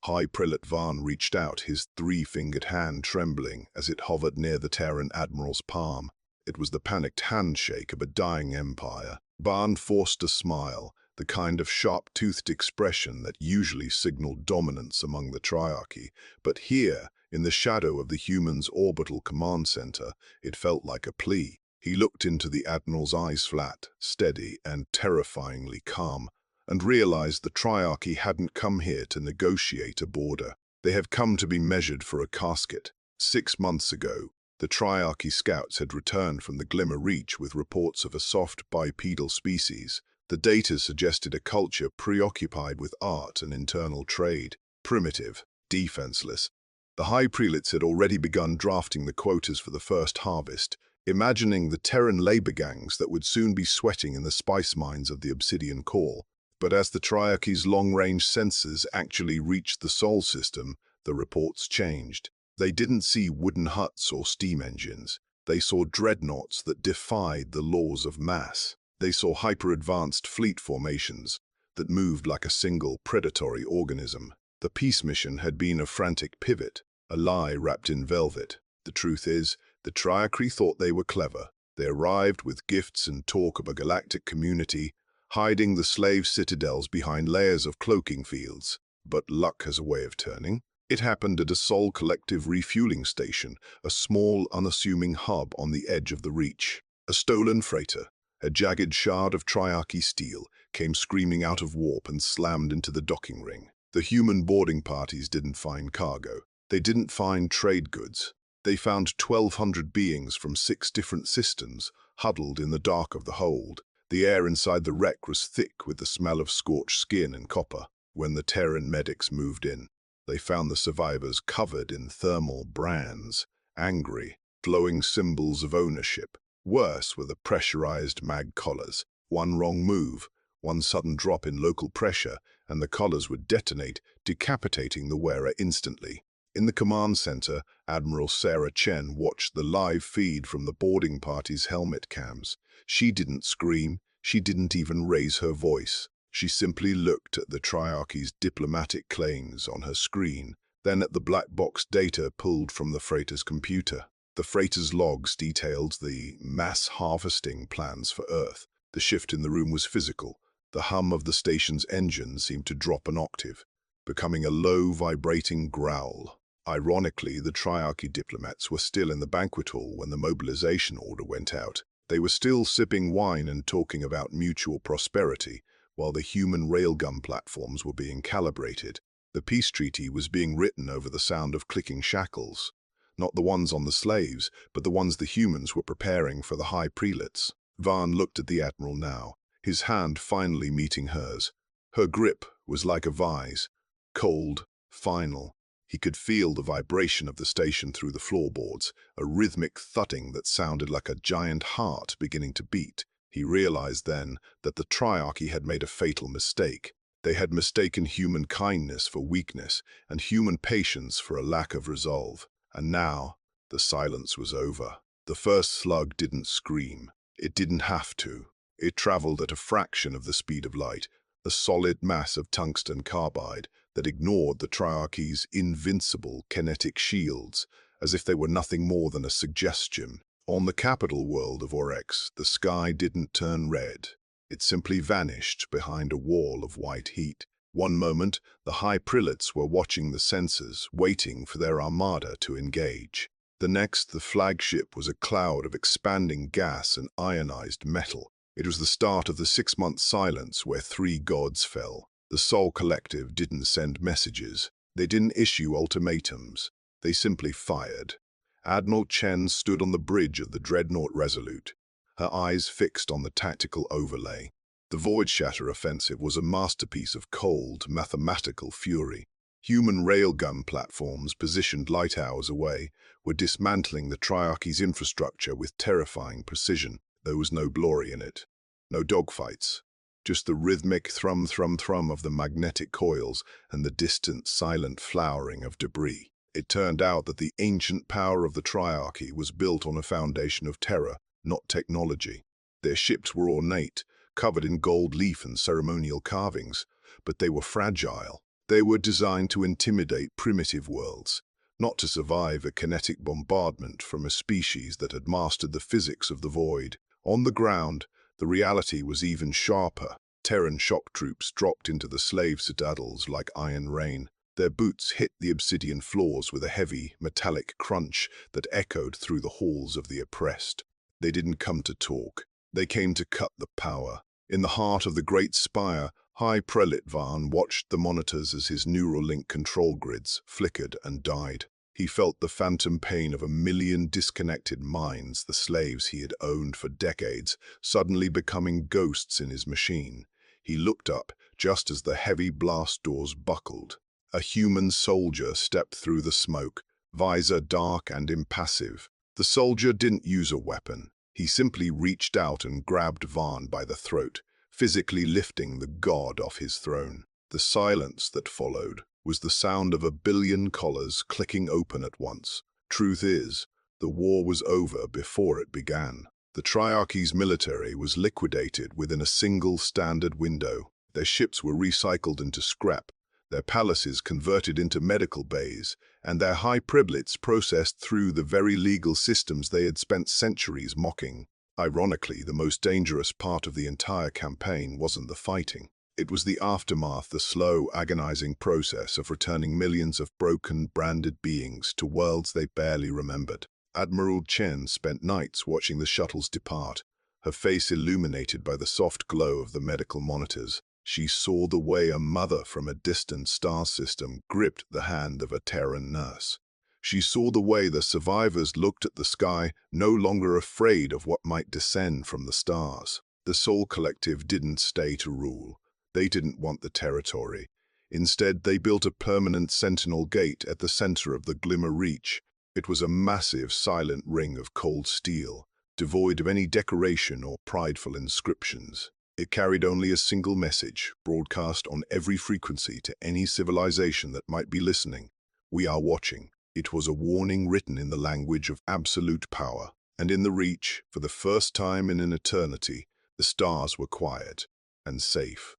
High Prelate Varn reached out, his three-fingered hand trembling as it hovered near the Terran Admiral's palm. It was the panicked handshake of a dying empire. Varn forced a smile, the kind of sharp-toothed expression that usually signaled dominance among the Triarchy, but here, in the shadow of the human's orbital command center, it felt like a plea. He looked into the Admiral's eyes, flat, steady, and terrifyingly calm, and realized the Triarchy hadn't come here to negotiate a border. They had come to be measured for a casket. 6 months ago, the Triarchy scouts had returned from the Glimmer Reach with reports of a soft bipedal species. The data suggested a culture preoccupied with art and internal trade, primitive, defenseless. The High Prelates had already begun drafting the quotas for the first harvest, imagining the Terran labor gangs that would soon be sweating in the spice mines of the Obsidian Core. But as the Triarchy's long-range sensors actually reached the Sol system, the reports changed. They didn't see wooden huts or steam engines. They saw dreadnoughts that defied the laws of mass. They saw hyper-advanced fleet formations that moved like a single predatory organism. The peace mission had been a frantic pivot, a lie wrapped in velvet. The truth is, the Triarchy thought they were clever. They arrived with gifts and talk of a galactic community, hiding the slave citadels behind layers of cloaking fields. But luck has a way of turning. It happened at a Sol Collective refueling station, a small, unassuming hub on the edge of the Reach. A stolen freighter, a jagged shard of Triarchy steel, came screaming out of warp and slammed into the docking ring. The human boarding parties didn't find cargo. They didn't find trade goods. They found 1,200 beings from 6 different systems, huddled in the dark of the hold. The air inside the wreck was thick with the smell of scorched skin and copper. When the Terran medics moved in, they found the survivors covered in thermal brands, angry, glowing symbols of ownership. Worse were the pressurized mag collars. One wrong move, one sudden drop in local pressure, and the collars would detonate, decapitating the wearer instantly. In the command center, Admiral Sarah Chen watched the live feed from the boarding party's helmet cams. She didn't scream, she didn't even raise her voice. She simply looked at the Triarchy's diplomatic claims on her screen, then at the black box data pulled from the freighter's computer. The freighter's logs detailed the mass harvesting plans for Earth. The shift in the room was physical. The hum of the station's engine seemed to drop an octave, becoming a low, vibrating growl. Ironically, the Triarchy diplomats were still in the banquet hall when the mobilization order went out. They were still sipping wine and talking about mutual prosperity, while the human railgun platforms were being calibrated. The peace treaty was being written over the sound of clicking shackles. Not the ones on the slaves, but the ones the humans were preparing for the High Prelates. Varn looked at the Admiral now, his hand finally meeting hers. Her grip was like a vise, cold, final. He could feel the vibration of the station through the floorboards, a rhythmic thudding that sounded like a giant heart beginning to beat. He realized then that the Triarchy had made a fatal mistake. They had mistaken human kindness for weakness and human patience for a lack of resolve. And now, the silence was over. The first slug didn't scream. It didn't have to. It traveled at a fraction of the speed of light, a solid mass of tungsten carbide that ignored the Triarchy's invincible kinetic shields, as if they were nothing more than a suggestion. On the capital world of Oryx, the sky didn't turn red. It simply vanished behind a wall of white heat. One moment, the High Prelates were watching the sensors, waiting for their armada to engage. The next, the flagship was a cloud of expanding gas and ionized metal. It was the start of the 6-month silence where 3 gods fell. The Sol Collective didn't send messages. They didn't issue ultimatums. They simply fired. Admiral Chen stood on the bridge of the dreadnought Resolute, her eyes fixed on the tactical overlay. The Void Shatter offensive was a masterpiece of cold, mathematical fury. Human railgun platforms, positioned light hours away, were dismantling the Triarchy's infrastructure with terrifying precision. There was no glory in it. No dogfights. Just the rhythmic thrum-thrum-thrum of the magnetic coils and the distant, silent flowering of debris. It turned out that the ancient power of the Triarchy was built on a foundation of terror, not technology. Their ships were ornate, covered in gold leaf and ceremonial carvings, but they were fragile. They were designed to intimidate primitive worlds, not to survive a kinetic bombardment from a species that had mastered the physics of the void. On the ground, the reality was even sharper. Terran shock troops dropped into the slave citadels like iron rain. Their boots hit the obsidian floors with a heavy, metallic crunch that echoed through the halls of the oppressed. They didn't come to talk. They came to cut the power. In the heart of the Great Spire, High Prelate Varn watched the monitors as his Neuralink control grids flickered and died. He felt the phantom pain of 1,000,000 disconnected minds, the slaves he had owned for decades, suddenly becoming ghosts in his machine. He looked up just as the heavy blast doors buckled. A human soldier stepped through the smoke, visor dark and impassive. The soldier didn't use a weapon. He simply reached out and grabbed Varn by the throat, physically lifting the god off his throne. The silence that followed was the sound of 1,000,000,000 collars clicking open at once. Truth is, the war was over before it began. The Triarchy's military was liquidated within a single standard window. Their ships were recycled into scrap, their palaces converted into medical bays, and their high prelates processed through the very legal systems they had spent centuries mocking. Ironically, the most dangerous part of the entire campaign wasn't the fighting. It was the aftermath, the slow, agonizing process of returning millions of broken, branded beings to worlds they barely remembered. Admiral Chen spent nights watching the shuttles depart, her face illuminated by the soft glow of the medical monitors. She saw the way a mother from a distant star system gripped the hand of a Terran nurse. She saw the way the survivors looked at the sky, no longer afraid of what might descend from the stars. The Soul Collective didn't stay to rule. They didn't want the territory. Instead, they built a permanent sentinel gate at the center of the Glimmer Reach. It was a massive, silent ring of cold steel, devoid of any decoration or prideful inscriptions. It carried only a single message, broadcast on every frequency to any civilization that might be listening. We are watching. It was a warning written in the language of absolute power. And in the Reach, for the first time in an eternity, the stars were quiet and safe.